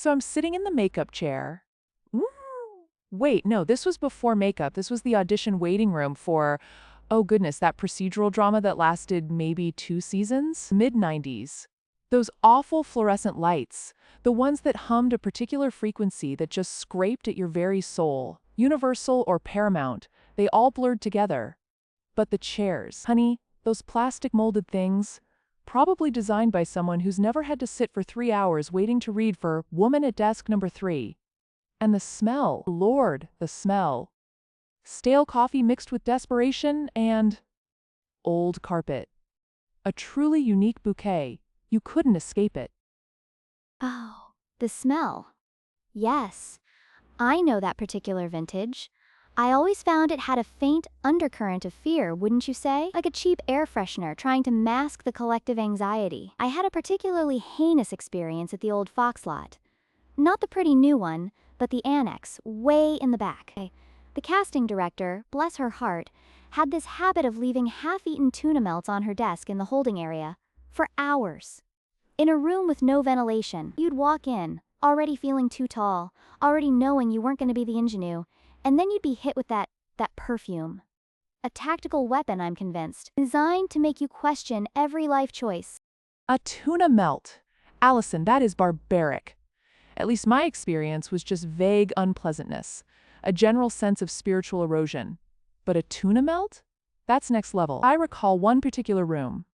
So I'm sitting in the makeup chair. Ooh. Wait, no, this was before makeup. This was the audition waiting room for, oh goodness, that procedural drama that lasted maybe 2 seasons? Mid-90s. Those awful fluorescent lights, the ones that hummed a particular frequency that just scraped at your very soul, Universal or Paramount, they all blurred together. But the chairs, honey, those plastic molded things, probably designed by someone who's never had to sit for 3 hours waiting to read for Woman at Desk Number 3. And the smell, Lord, the smell. Stale coffee mixed with desperation and old carpet. A truly unique bouquet. You couldn't escape it. Oh, the smell. Yes, I know that particular vintage. I always found it had a faint undercurrent of fear, wouldn't you say? Like a cheap air freshener trying to mask the collective anxiety. I had a particularly heinous experience at the old Fox lot. Not the pretty new one, but the annex, way in the back. The casting director, bless her heart, had this habit of leaving half-eaten tuna melts on her desk in the holding area for hours. In a room with no ventilation, you'd walk in, already feeling too tall, already knowing you weren't going to be the ingenue, and then you'd be hit with that perfume. A tactical weapon, I'm convinced, designed to make you question every life choice. A tuna melt. Allison, that is barbaric. At least my experience was just vague unpleasantness, a general sense of spiritual erosion. But a tuna melt? That's next level. I recall one particular room.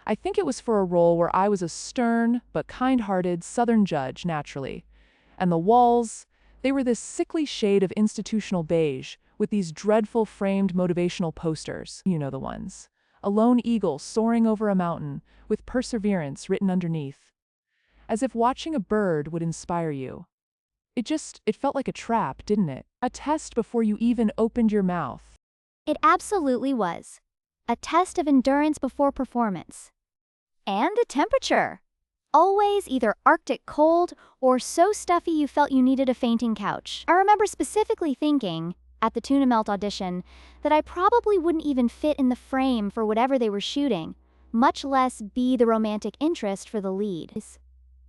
I think it was for a role where I was a stern but kind-hearted Southern judge, naturally. And the walls, they were this sickly shade of institutional beige, with these dreadful framed motivational posters. You know the ones. A lone eagle soaring over a mountain, with perseverance written underneath. As if watching a bird would inspire you. It felt like a trap, didn't it? A test before you even opened your mouth. It absolutely was. A test of endurance before performance. And a temperature. Always either Arctic cold or so stuffy you felt you needed a fainting couch. I remember specifically thinking, at the tuna melt audition, that I probably wouldn't even fit in the frame for whatever they were shooting, much less be the romantic interest for the lead.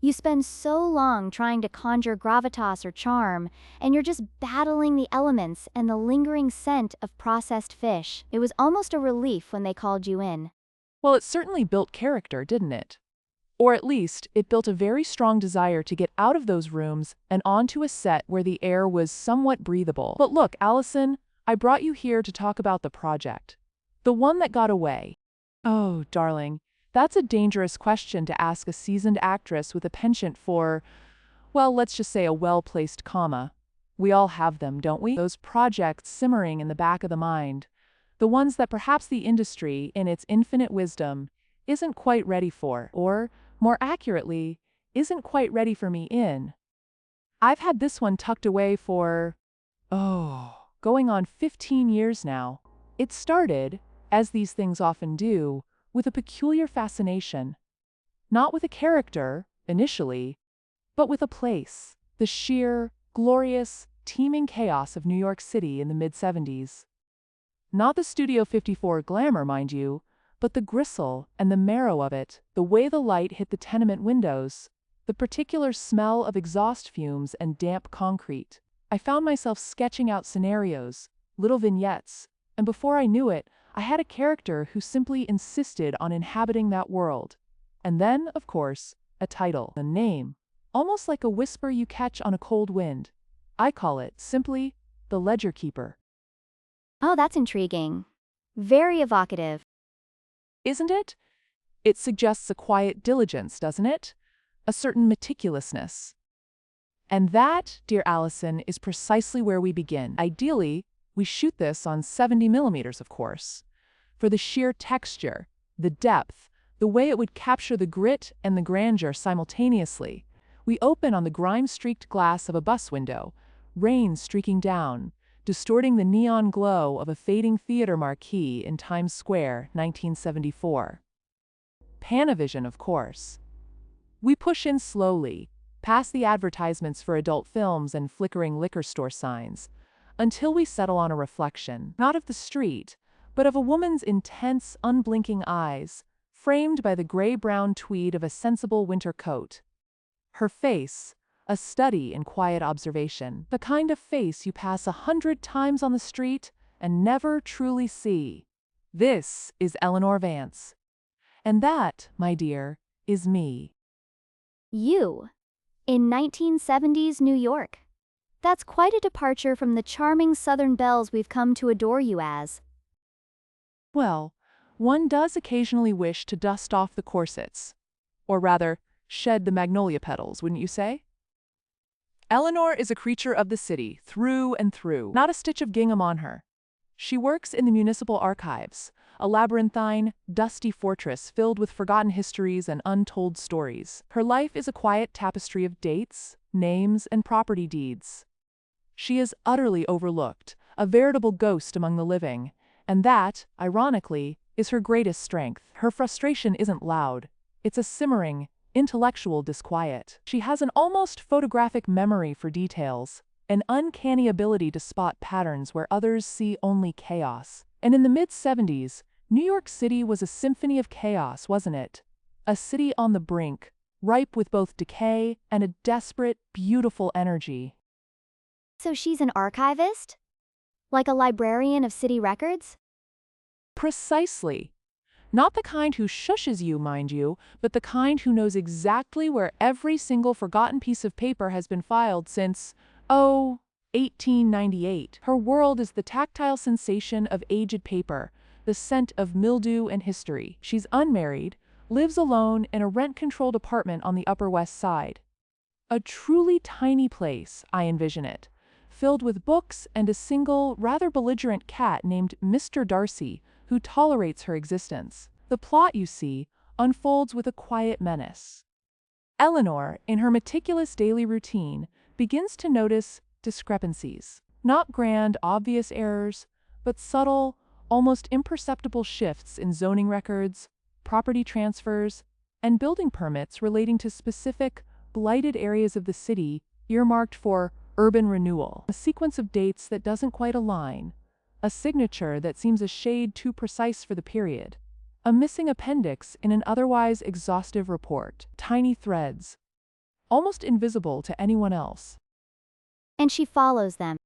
You spend so long trying to conjure gravitas or charm, and you're just battling the elements and the lingering scent of processed fish. It was almost a relief when they called you in. Well, it certainly built character, didn't it? Or at least, it built a very strong desire to get out of those rooms and onto a set where the air was somewhat breathable. But look, Allison, I brought you here to talk about the project. The one that got away. Oh, darling, that's a dangerous question to ask a seasoned actress with a penchant for, well, let's just say a well-placed comma. We all have them, don't we? Those projects simmering in the back of the mind. The ones that perhaps the industry, in its infinite wisdom, isn't quite ready for, or, more accurately, isn't quite ready for me in. I've had this one tucked away for, going on 15 years now. It started, as these things often do, with a peculiar fascination. Not with a character, initially, but with a place, the sheer, glorious, teeming chaos of New York City in the mid-70s. Not the Studio 54 glamour, mind you, but the gristle and the marrow of it, the way the light hit the tenement windows, the particular smell of exhaust fumes and damp concrete. I found myself sketching out scenarios, little vignettes, and before I knew it, I had a character who simply insisted on inhabiting that world. And then, of course, a title, a name, almost like a whisper you catch on a cold wind. I call it, simply, the Ledger Keeper. Oh, that's intriguing. Very evocative. Isn't it? It suggests a quiet diligence, doesn't it? A certain meticulousness. And that, dear Allison, is precisely where we begin. Ideally, we shoot this on 70 millimeters, of course. For the sheer texture, the depth, the way it would capture the grit and the grandeur simultaneously. We open on the grime-streaked glass of a bus window, rain streaking down, distorting the neon glow of a fading theater marquee in Times Square, 1974. Panavision, of course. We push in slowly, past the advertisements for adult films and flickering liquor store signs, until we settle on a reflection, not of the street, but of a woman's intense, unblinking eyes, framed by the gray-brown tweed of a sensible winter coat. Her face, a study in quiet observation, the kind of face you pass 100 times on the street and never truly see. This is Eleanor Vance. And that, my dear, is me. You. In 1970s New York. That's quite a departure from the charming Southern belles we've come to adore you as. Well, one does occasionally wish to dust off the corsets. Or rather, shed the magnolia petals, wouldn't you say? Eleanor is a creature of the city, through and through, not a stitch of gingham on her. She works in the municipal archives, a labyrinthine, dusty fortress filled with forgotten histories and untold stories. Her life is a quiet tapestry of dates, names, and property deeds. She is utterly overlooked, a veritable ghost among the living, and that, ironically, is her greatest strength. Her frustration isn't loud. It's a simmering, intellectual disquiet. She has an almost photographic memory for details, an uncanny ability to spot patterns where others see only chaos. And in the mid-70s, New York City was a symphony of chaos, wasn't it? A city on the brink, ripe with both decay and a desperate, beautiful energy. So she's an archivist? Like a librarian of city records? Precisely. Not the kind who shushes you, mind you, but the kind who knows exactly where every single forgotten piece of paper has been filed since, 1898. Her world is the tactile sensation of aged paper, the scent of mildew and history. She's unmarried, lives alone in a rent-controlled apartment on the Upper West Side. A truly tiny place, I envision it, filled with books and a single, rather belligerent cat named Mr. Darcy, who tolerates her existence. The plot, you see, unfolds with a quiet menace. Eleanor, in her meticulous daily routine, begins to notice discrepancies. Not grand, obvious errors, but subtle, almost imperceptible shifts in zoning records, property transfers, and building permits relating to specific, blighted areas of the city earmarked for urban renewal. A sequence of dates that doesn't quite align, a signature that seems a shade too precise for the period, a missing appendix in an otherwise exhaustive report, tiny threads, almost invisible to anyone else. And she follows them.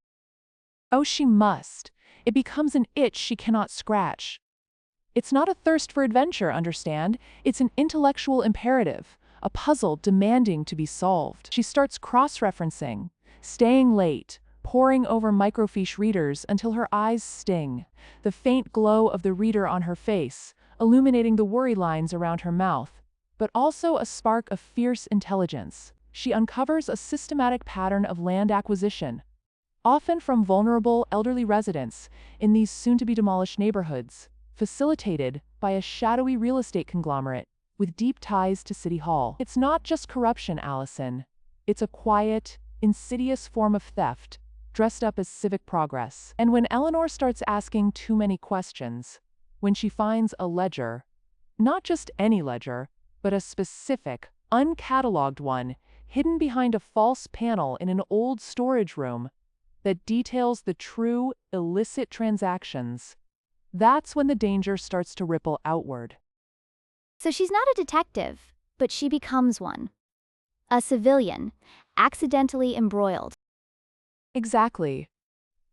Oh, she must. It becomes an itch she cannot scratch. It's not a thirst for adventure, understand? It's an intellectual imperative, a puzzle demanding to be solved. She starts cross-referencing, staying late, poring over microfiche readers until her eyes sting, the faint glow of the reader on her face, illuminating the worry lines around her mouth, but also a spark of fierce intelligence. She uncovers a systematic pattern of land acquisition, often from vulnerable elderly residents in these soon-to-be-demolished neighborhoods, facilitated by a shadowy real estate conglomerate with deep ties to City Hall. It's not just corruption, Allison. It's a quiet, insidious form of theft, dressed up as civic progress. And when Eleanor starts asking too many questions, when she finds a ledger, not just any ledger, but a specific, uncatalogued one, hidden behind a false panel in an old storage room that details the true, illicit transactions, that's when the danger starts to ripple outward. So she's not a detective, but she becomes one. A civilian, accidentally embroiled. Exactly.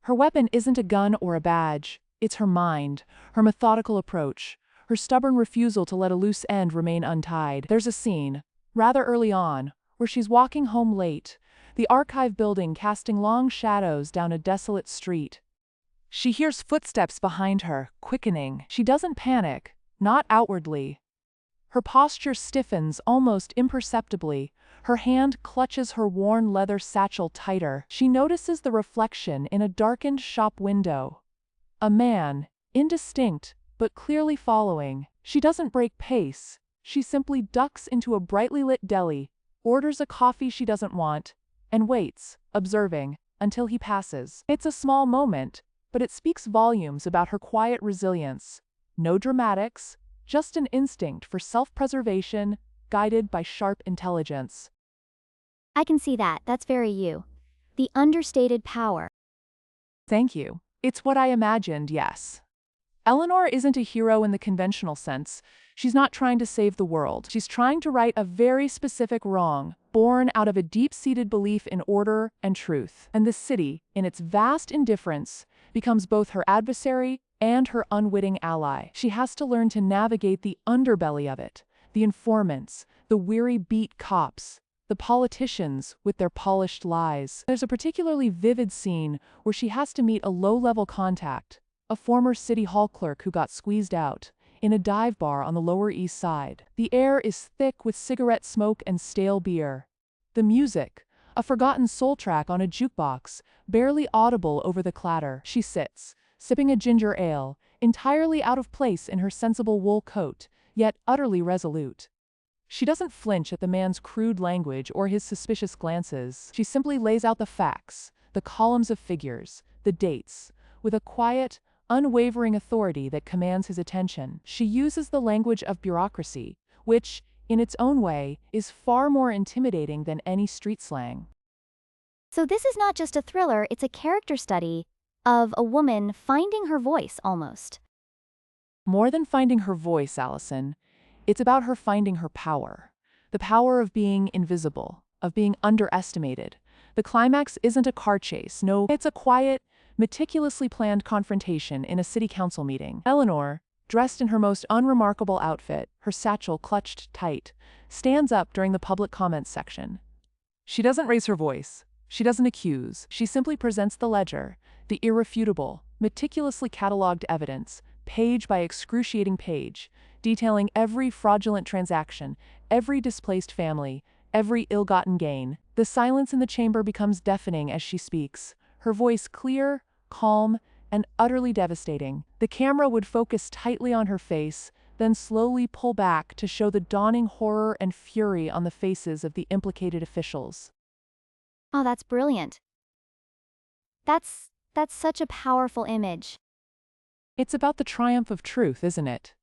Her weapon isn't a gun or a badge. It's her mind, her methodical approach, her stubborn refusal to let a loose end remain untied. There's a scene, rather early on, where she's walking home late, the archive building casting long shadows down a desolate street. She hears footsteps behind her, quickening. She doesn't panic, not outwardly. Her posture stiffens almost imperceptibly. Her hand clutches her worn leather satchel tighter. She notices the reflection in a darkened shop window. A man, indistinct, but clearly following. She doesn't break pace. She simply ducks into a brightly lit deli, orders a coffee she doesn't want, and waits, observing, until he passes. It's a small moment, but it speaks volumes about her quiet resilience. No dramatics, just an instinct for self-preservation, guided by sharp intelligence. I can see that. That's very you. The understated power. Thank you. It's what I imagined, yes. Eleanor isn't a hero in the conventional sense. She's not trying to save the world. She's trying to right a very specific wrong, born out of a deep-seated belief in order and truth. And the city, in its vast indifference, becomes both her adversary and her unwitting ally. She has to learn to navigate the underbelly of it, the informants, the weary beat cops, the politicians with their polished lies. There's a particularly vivid scene where she has to meet a low-level contact, a former city hall clerk who got squeezed out, in a dive bar on the Lower East Side. The air is thick with cigarette smoke and stale beer. The music, a forgotten soul track on a jukebox, barely audible over the clatter. She sits, sipping a ginger ale, entirely out of place in her sensible wool coat, yet utterly resolute. She doesn't flinch at the man's crude language or his suspicious glances. She simply lays out the facts, the columns of figures, the dates, with a quiet, unwavering authority that commands his attention. She uses the language of bureaucracy, which, in its own way, is far more intimidating than any street slang. So this is not just a thriller, it's a character study of a woman finding her voice almost. More than finding her voice, Allison, it's about her finding her power. The power of being invisible, of being underestimated. The climax isn't a car chase, no, it's a quiet, meticulously planned confrontation in a city council meeting. Eleanor, dressed in her most unremarkable outfit, her satchel clutched tight, stands up during the public comments section. She doesn't raise her voice. She doesn't accuse. She simply presents the ledger, the irrefutable, meticulously cataloged evidence, page by excruciating page, detailing every fraudulent transaction, every displaced family, every ill-gotten gain. The silence in the chamber becomes deafening as she speaks, her voice clear, calm, and utterly devastating. The camera would focus tightly on her face, then slowly pull back to show the dawning horror and fury on the faces of the implicated officials. Oh, that's brilliant. That's such a powerful image. It's about the triumph of truth, isn't it?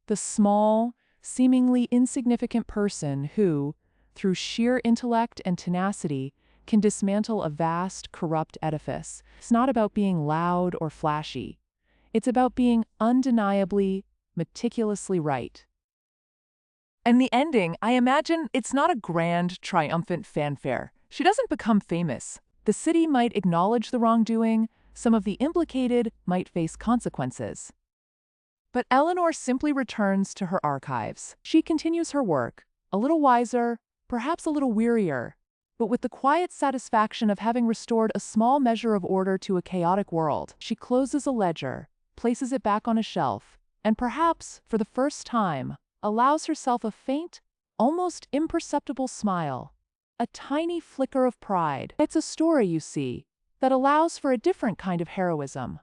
The small, seemingly insignificant person who, through sheer intellect and tenacity, can dismantle a vast, corrupt edifice. It's not about being loud or flashy. It's about being undeniably, meticulously right. And the ending, I imagine, it's not a grand, triumphant fanfare. She doesn't become famous. The city might acknowledge the wrongdoing, some of the implicated might face consequences. But Eleanor simply returns to her archives. She continues her work, a little wiser, perhaps a little wearier, but with the quiet satisfaction of having restored a small measure of order to a chaotic world. She closes a ledger, places it back on a shelf, and perhaps, for the first time, allows herself a faint, almost imperceptible smile, a tiny flicker of pride. It's a story, you see, that allows for a different kind of heroism,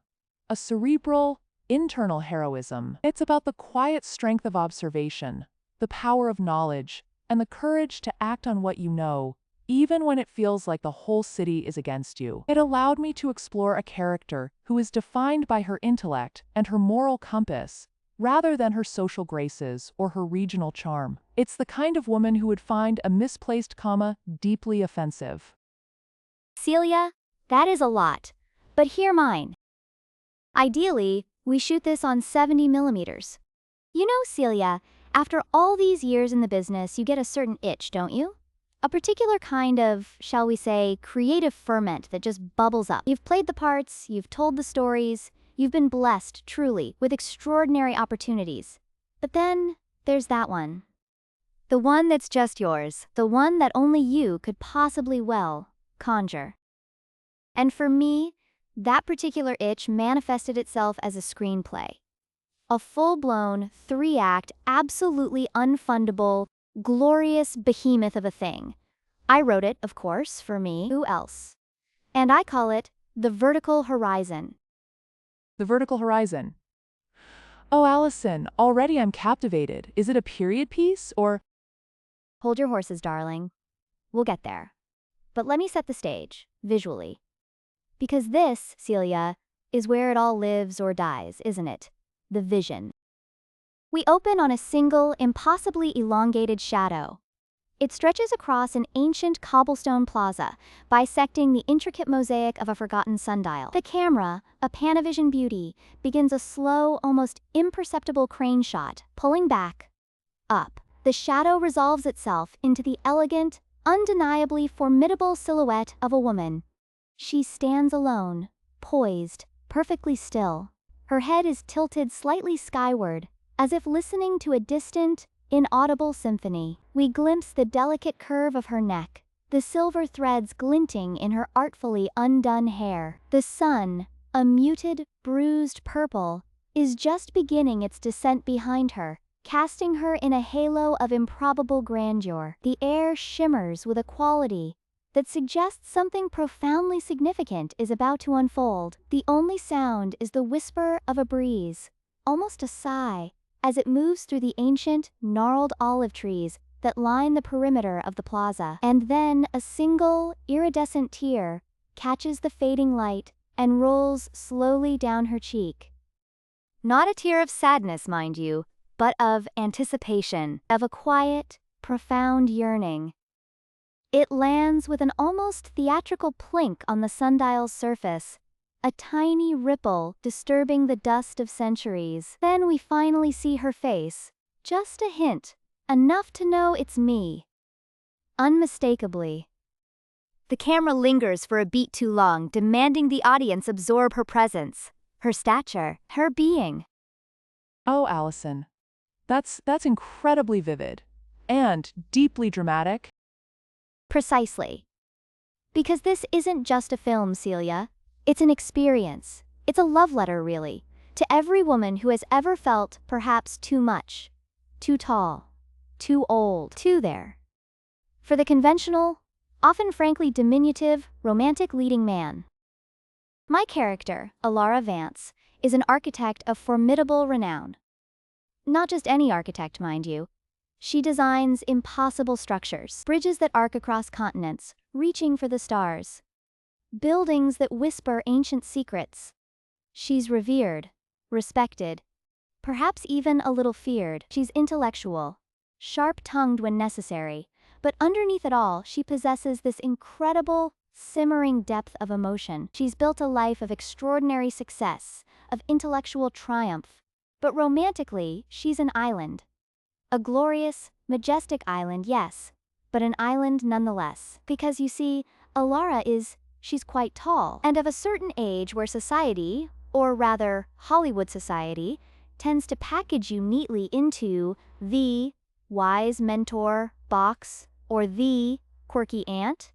a cerebral, internal heroism. It's about the quiet strength of observation, the power of knowledge, and the courage to act on what you know, even when it feels like the whole city is against you. It allowed me to explore a character who is defined by her intellect and her moral compass, rather than her social graces or her regional charm. It's the kind of woman who would find a misplaced comma deeply offensive. Celia, that is a lot. But hear mine. Ideally, we shoot this on 70 millimeters. You know, Celia, after all these years in the business, you get a certain itch, don't you? A particular kind of, shall we say, creative ferment that just bubbles up. You've played the parts, you've told the stories, you've been blessed, truly, with extraordinary opportunities. But then, there's that one. The one that's just yours, the one that only you could possibly, well, conjure. And for me, that particular itch manifested itself as a screenplay. A full-blown, 3-act, absolutely unfundable, glorious behemoth of a thing. I wrote it, of course, for me. Who else? And I call it The Vertical Horizon. The Vertical Horizon. Oh, Allison, already I'm captivated. Is it a period piece, or? Hold your horses, darling. We'll get there. But let me set the stage, visually. Because this, Celia, is where it all lives or dies, isn't it? The vision. We open on a single, impossibly elongated shadow. It stretches across an ancient cobblestone plaza, bisecting the intricate mosaic of a forgotten sundial. The camera, a Panavision beauty, begins a slow, almost imperceptible crane shot, pulling back, up. The shadow resolves itself into the elegant, undeniably formidable silhouette of a woman. She stands alone, poised, perfectly still. Her head is tilted slightly skyward, as if listening to a distant, inaudible symphony. We glimpse the delicate curve of her neck, the silver threads glinting in her artfully undone hair. The sun, a muted, bruised purple, is just beginning its descent behind her, casting her in a halo of improbable grandeur. The air shimmers with a quality that suggests something profoundly significant is about to unfold. The only sound is the whisper of a breeze, almost a sigh, as it moves through the ancient, gnarled olive trees that line the perimeter of the plaza. And then a single, iridescent tear catches the fading light and rolls slowly down her cheek. Not a tear of sadness, mind you, but of anticipation, of a quiet, profound yearning. It lands with an almost theatrical plink on the sundial's surface, a tiny ripple disturbing the dust of centuries. Then we finally see her face, just a hint, enough to know it's me. Unmistakably. The camera lingers for a beat too long, demanding the audience absorb her presence, her stature, her being. Oh, Allison. That's incredibly vivid. And deeply dramatic. Precisely. Because this isn't just a film, Celia. It's an experience. It's a love letter, really, to every woman who has ever felt perhaps too much, too tall, too old, too there. For the conventional, often frankly diminutive, romantic leading man. My character, Alara Vance, is an architect of formidable renown. Not just any architect, mind you. She designs impossible structures, bridges that arc across continents, reaching for the stars. Buildings that whisper ancient secrets. She's revered, respected, perhaps even a little feared. She's intellectual, sharp-tongued when necessary, but underneath it all, she possesses this incredible, simmering depth of emotion. She's built a life of extraordinary success, of intellectual triumph, but romantically, she's an island. A glorious, majestic island, yes, but an island nonetheless. Because you see, she's quite tall, and of a certain age where society, or rather Hollywood society, tends to package you neatly into the wise mentor box, or the quirky aunt,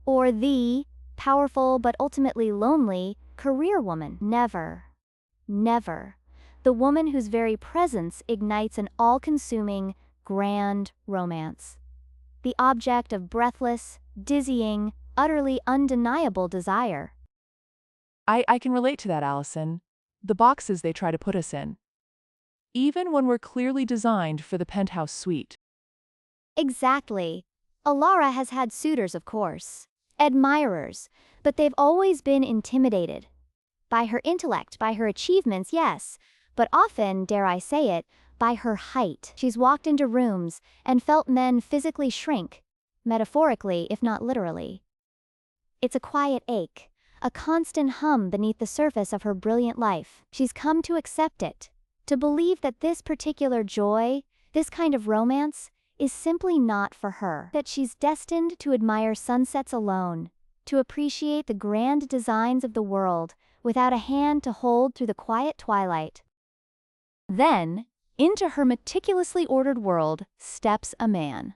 or the powerful but ultimately lonely career woman. Never, never. The woman whose very presence ignites an all-consuming, grand romance. The object of breathless, dizzying, utterly undeniable desire. I can relate to that, Allison. The boxes they try to put us in. Even when we're clearly designed for the penthouse suite. Exactly. Alara has had suitors, of course, admirers, but they've always been intimidated. By her intellect, by her achievements, yes, but often, dare I say it, by her height. She's walked into rooms and felt men physically shrink, metaphorically if not literally. It's a quiet ache, a constant hum beneath the surface of her brilliant life. She's come to accept it, to believe that this particular joy, this kind of romance, is simply not for her. That she's destined to admire sunsets alone, to appreciate the grand designs of the world without a hand to hold through the quiet twilight. Then, into her meticulously ordered world steps a man.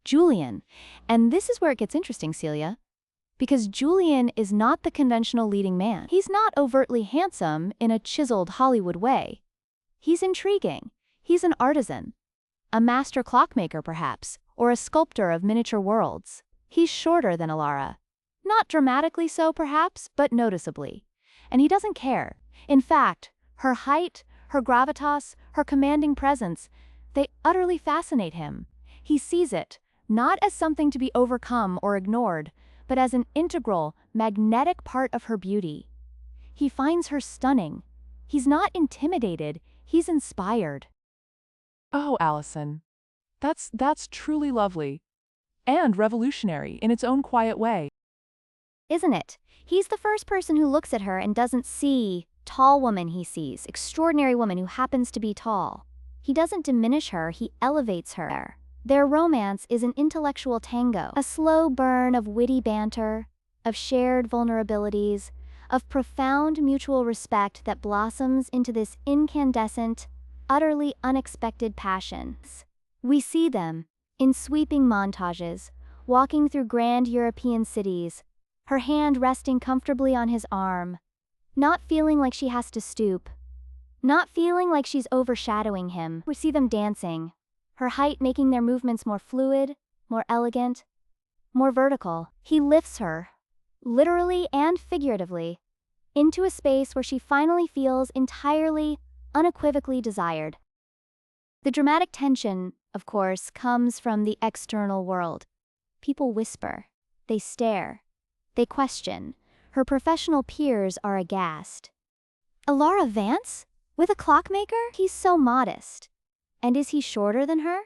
Julian. And this is where it gets interesting, Celia. Because Julian is not the conventional leading man. He's not overtly handsome in a chiseled Hollywood way. He's intriguing. He's an artisan. A master clockmaker, perhaps, or a sculptor of miniature worlds. He's shorter than Alara. Not dramatically so, perhaps, but noticeably. And he doesn't care. In fact, her height, her gravitas, her commanding presence, they utterly fascinate him. He sees it, not as something to be overcome or ignored, but as an integral, magnetic part of her beauty. He finds her stunning. He's not intimidated, he's inspired. Oh, Allison. That's truly lovely. And revolutionary in its own quiet way. Isn't it? He's the first person who looks at her and doesn't see tall woman. He sees extraordinary woman who happens to be tall. He doesn't diminish her, he elevates her. Their romance is an intellectual tango, a slow burn of witty banter, of shared vulnerabilities, of profound mutual respect that blossoms into this incandescent, utterly unexpected passion. We see them, in sweeping montages, walking through grand European cities, her hand resting comfortably on his arm, not feeling like she has to stoop, not feeling like she's overshadowing him. We see them dancing, her height making their movements more fluid, more elegant, more vertical. He lifts her, literally and figuratively, into a space where she finally feels entirely, unequivocally desired. The dramatic tension, of course, comes from the external world. People whisper, they stare, they question. Her professional peers are aghast. Alara Vance? With a clockmaker? He's so modest. And is he shorter than her?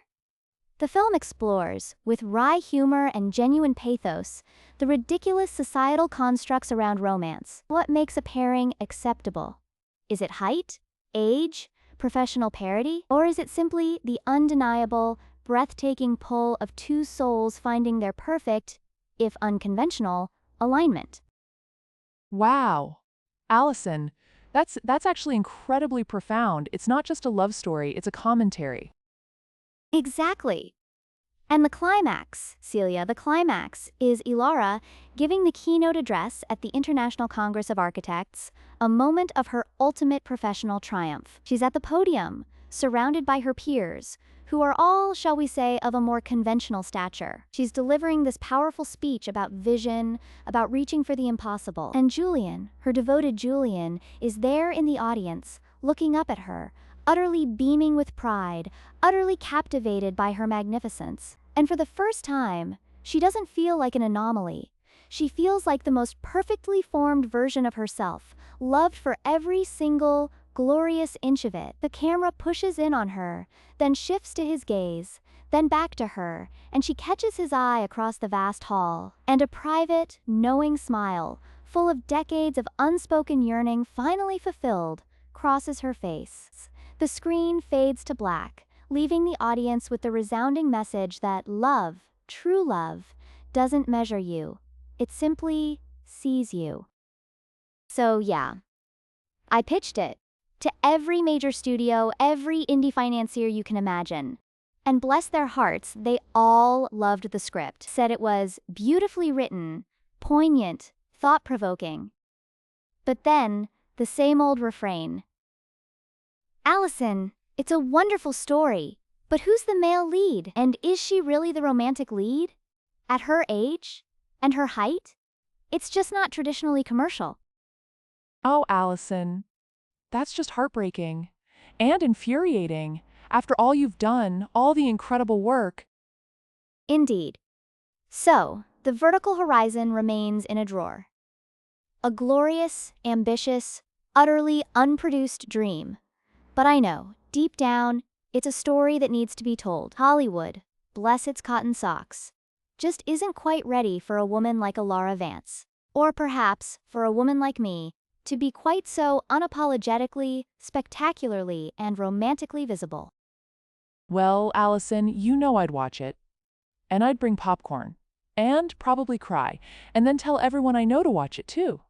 The film explores, with wry humor and genuine pathos, the ridiculous societal constructs around romance. What makes a pairing acceptable? Is it height, age, professional parity? Or is it simply the undeniable, breathtaking pull of two souls finding their perfect, if unconventional, alignment? Wow. Allison, that's actually incredibly profound. It's not just a love story, it's a commentary. Exactly. And the climax, Celia, the climax is Ilara giving the keynote address at the International Congress of Architects, a moment of her ultimate professional triumph. She's at the podium, surrounded by her peers, who are all, shall we say, of a more conventional stature. She's delivering this powerful speech about vision, about reaching for the impossible. And Julian, her devoted Julian, is there in the audience, looking up at her, utterly beaming with pride, utterly captivated by her magnificence. And for the first time, she doesn't feel like an anomaly. She feels like the most perfectly formed version of herself, loved for every single, glorious inch of it. The camera pushes in on her, then shifts to his gaze, then back to her, and she catches his eye across the vast hall. And a private, knowing smile, full of decades of unspoken yearning finally fulfilled, crosses her face. The screen fades to black, leaving the audience with the resounding message that love, true love, doesn't measure you. It simply sees you. So yeah, I pitched it to every major studio, every indie financier you can imagine. And bless their hearts, they all loved the script, said it was beautifully written, poignant, thought-provoking. But then, the same old refrain. Allison, it's a wonderful story, but who's the male lead? And is she really the romantic lead? At her age? And her height? It's just not traditionally commercial. Oh, Allison, that's just heartbreaking and infuriating. After all you've done, all the incredible work. Indeed. So, the vertical horizon remains in a drawer. A glorious, ambitious, utterly unproduced dream. But I know, deep down, it's a story that needs to be told. Hollywood, bless its cotton socks, just isn't quite ready for a woman like Alara Vance. Or perhaps, for a woman like me, to be quite so unapologetically, spectacularly, and romantically visible. Well, Allison, you know I'd watch it. And I'd bring popcorn. And probably cry. And then tell everyone I know to watch it too.